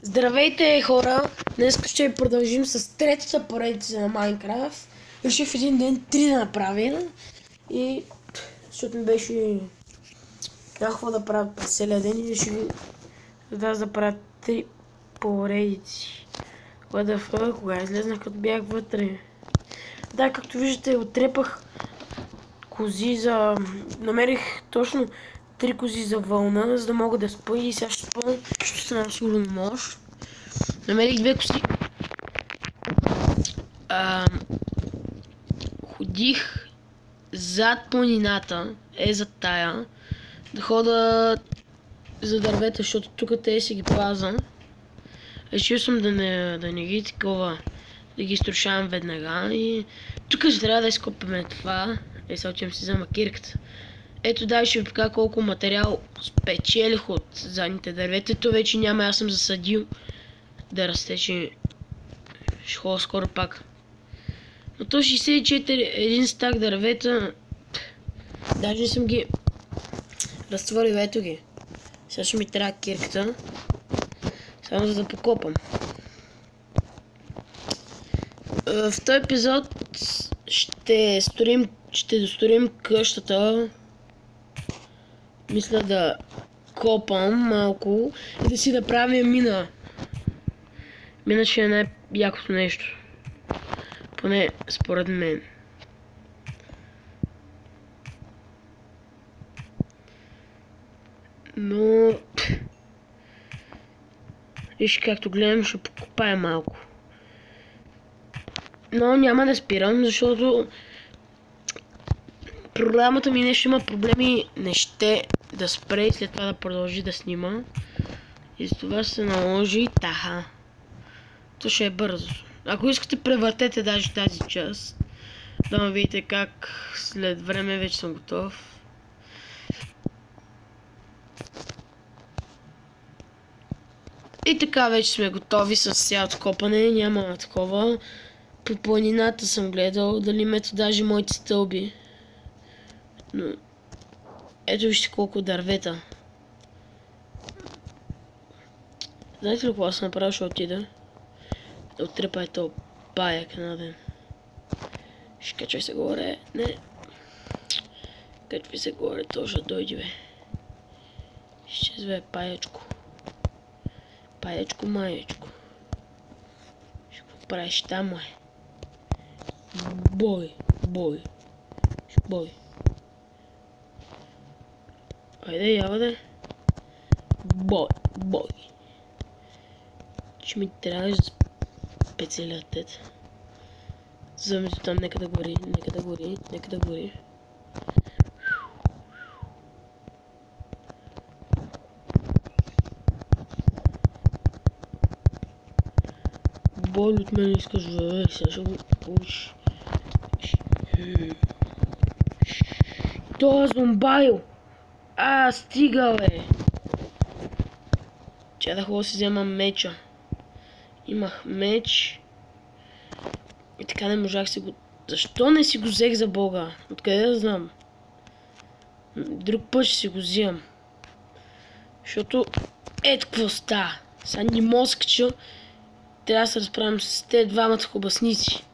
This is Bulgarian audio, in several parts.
Здравейте, хора! Днес ще продължим с третата поредица на Майнкрафт. Реших в един ден 3 да направя. И защото ми беше някакво да правя през целия ден и реших да правя 3 поредици. Кога излезнах, като бях вътре. Да, както виждате, отрепах кози за... Намерих точно 3 кози за вълна, за да мога да спа и сега ще спа, ще стана сигурно нощ. Намерих 2 кози. Ходих зад планината, зад тая, да хода за дървета, защото тук те си ги паза. Решил съм да не ги такова, да ги изтрушавам веднага и тук ще трябва да изкопаме това. Сега отивам си взема кирката. Ето да, ще ви покажа колко материал спечелих от задните дървета. То вече няма, аз съм засадил да расте, че ще ходя скоро пак. Но то 64, един стак дървета, даже не съм ги разтворил, ето ги. Сега ще ми трябва кирката, само за да покопам. В този епизод ще достроим къщата. Мисля да копам малко и да си направим мина. Мина ще е най-якото нещо. Поне според мен. Но... Виж, както гледам, ще покопая малко. Но няма да спирам, защото програмата ми нещо има проблеми, не ще да спре и след това да продължи да снима. И за това се наложи таха. То ще е бързо. Ако искате, превъртете даже тази част. Да видите как след време вече съм готов. И така вече сме готови с цялото копане, няма такова. По планината съм гледал дали мето даже моите стълби. Но ето вижте колко дървета. Знаете ли какво съм направил, ще отида? Да отрепа този паяк една ден. Ще качвай се горе. Не. Качвай се горе, то ще дойде, бе. Изчезва паячко. Паячко, маячко. Ще го правиш там, е. Бой. Бой. Айде, яваде. Бой. Ще ми трябваш да спецелят тет. Замето там, нека да гори. Бой от мен искаш, бе, сега ще го получиш. Това зомбайл! Стига, бе! Чай да хубаво си взема меча. Имах меч. И така не можах си го... Защо не си го взех за Бога? Откъде да знам? Друг път ще си го взимам. Защото... Ето какво става. Сега ни мозъкча. Трябва да се разправим с те двамата хубасници.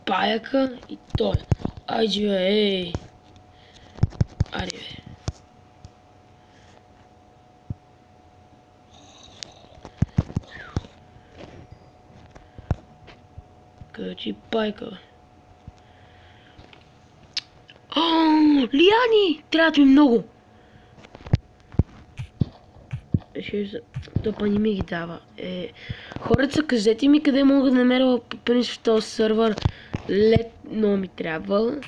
Паяка и той. Айде, бе, ей! Айде, бе. Качи пайка. Лиани! Трябва ми много. Топа не ми ги дава. Хората, кажете ми къде мога да намеря по принцип в този сървър. Летно ми трябва.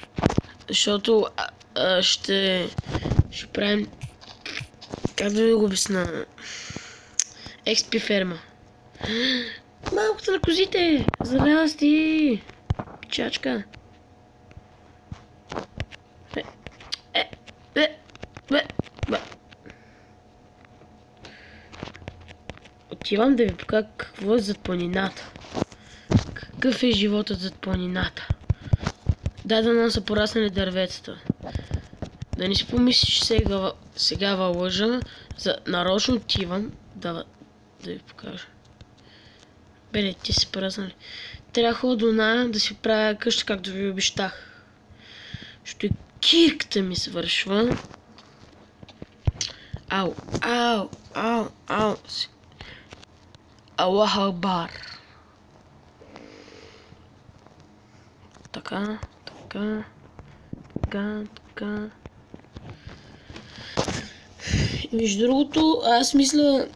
Защото ще правим, как да ви го обясна, XP ферма. Малкото на козите! Здрасти! Пичачка! Отивам да ви покажа какво е зад планината. Какъв е животът зад планината. Да са пораснали дърветата. Да не си помислиш сега във лъжа, нарочно отивам да да ви покажа. Беле, ти си празнали. Трябва ходя до Ная да си правя къща, както ви обещах. Защото и кирката ми свършва. Ау, ау, ау, ау. Аллах Акбар. Така, така, така, така. И между другото, аз мисля...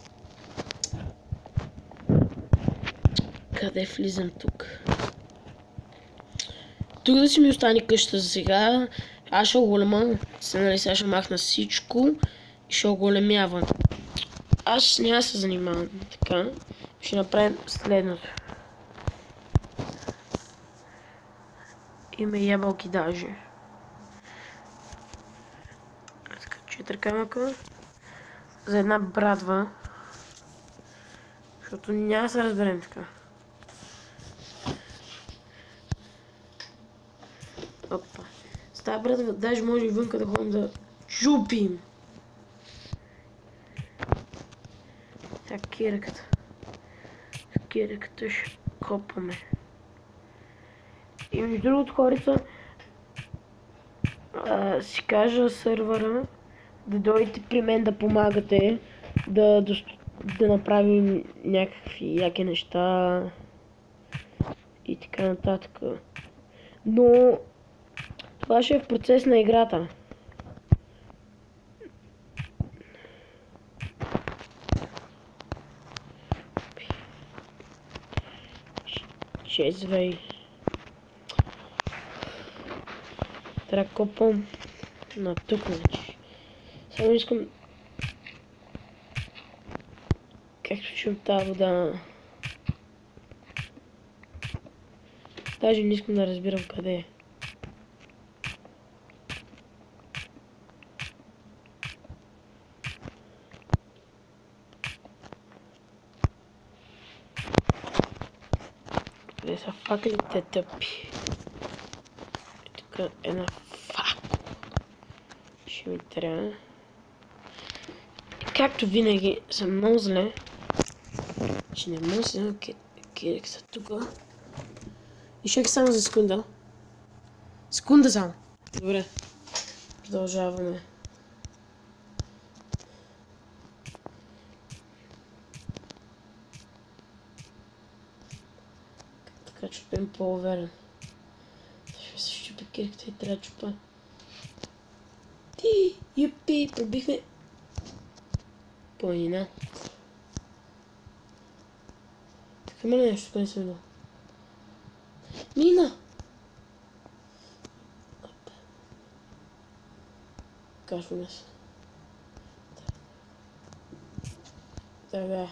Къде влизам тук? Тук да си ми остане къщата за сега. Аз ще оголема. Нали, сега ще махна всичко и ще оголемявам. Аз няма да се занимавам така. Ще направим следното. Има ябълки даже. Така, 4 камъка. За една брадва. Защото няма да се разберем така. Опа. С тази брадва даже може и вънка да ходим да чупим. Така кирката. Кирката ще копаме. И между другото хорица си кажа сървъра да дойдете при мен да помагате да направим някакви яки неща и така нататък. Но това ще е в процес на играта. Чезвей. Трябва да копам на тук, значи. Само искам... Както чум тази вода... Даже не искам да разбирам къде е. Къде са факлите тъпи? Тук една факла. Ще ми трябва. Както винаги съм много зле, че не мога да взема кирекса тук. И чакай само за секунда. Секунда само. Добре. Продължаваме. Така чупим по-уверен. Ще се щупи кирката и трябва да чупа. Ти, юпи, пробихме. Планина. Така има ли нещо, къде съм видал? Мина! Кашваме се. Така.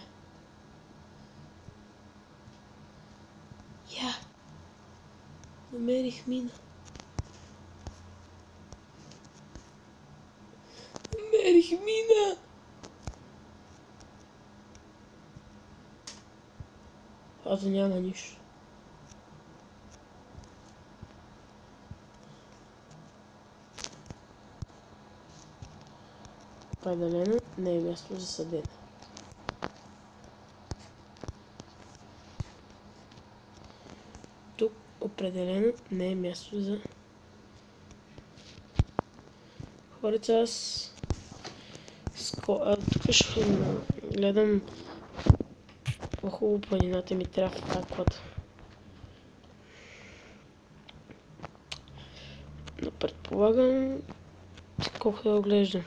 Я! Намерих мина. Намерих мина! Аз няма нищо. Определено не е място за съдене. Тук определено не е място за... Хорица, аз... Тук ще гледам... Хубаво планината ми трябва в аквата. Но предполагам... Колко да оглеждам.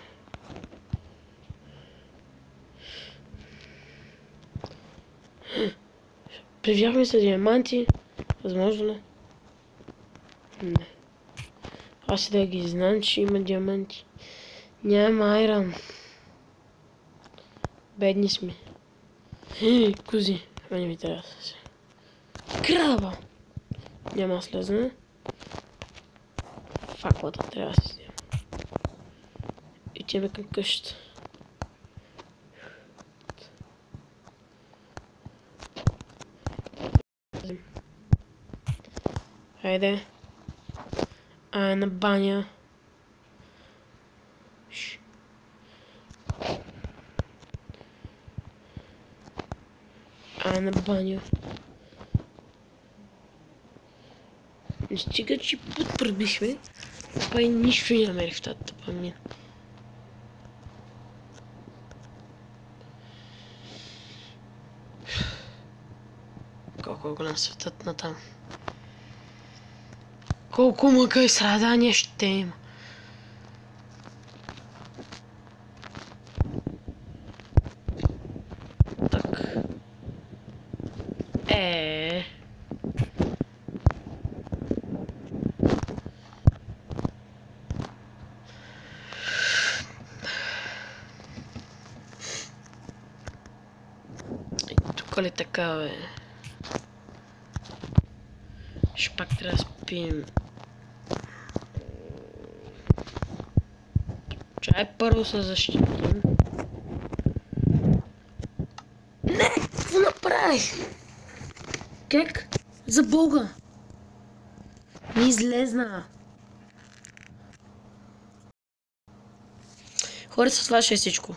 Привяхме се диаманти. Възможно ли? Не. Аз и да ги знам, че има диаманти. Няма айран. Бедни сме. Кози. А не ми трябва да се. Краба! Няма слезане. Факлата трябва да се взема. И тебе към къщата. Хайде. На баня. На баня. Не стига, че път пробихме. Това и нищо не намерих в тази тъпа мина. Колко е голям светът на там. Колко мъка и страдания ще има. Так. Тук ли така, бе? Ще пак трябва да спим. Чай първо се защитим. Не! Какво направих? Как? За Бога! Не излезна. Хората, това ще е всичко.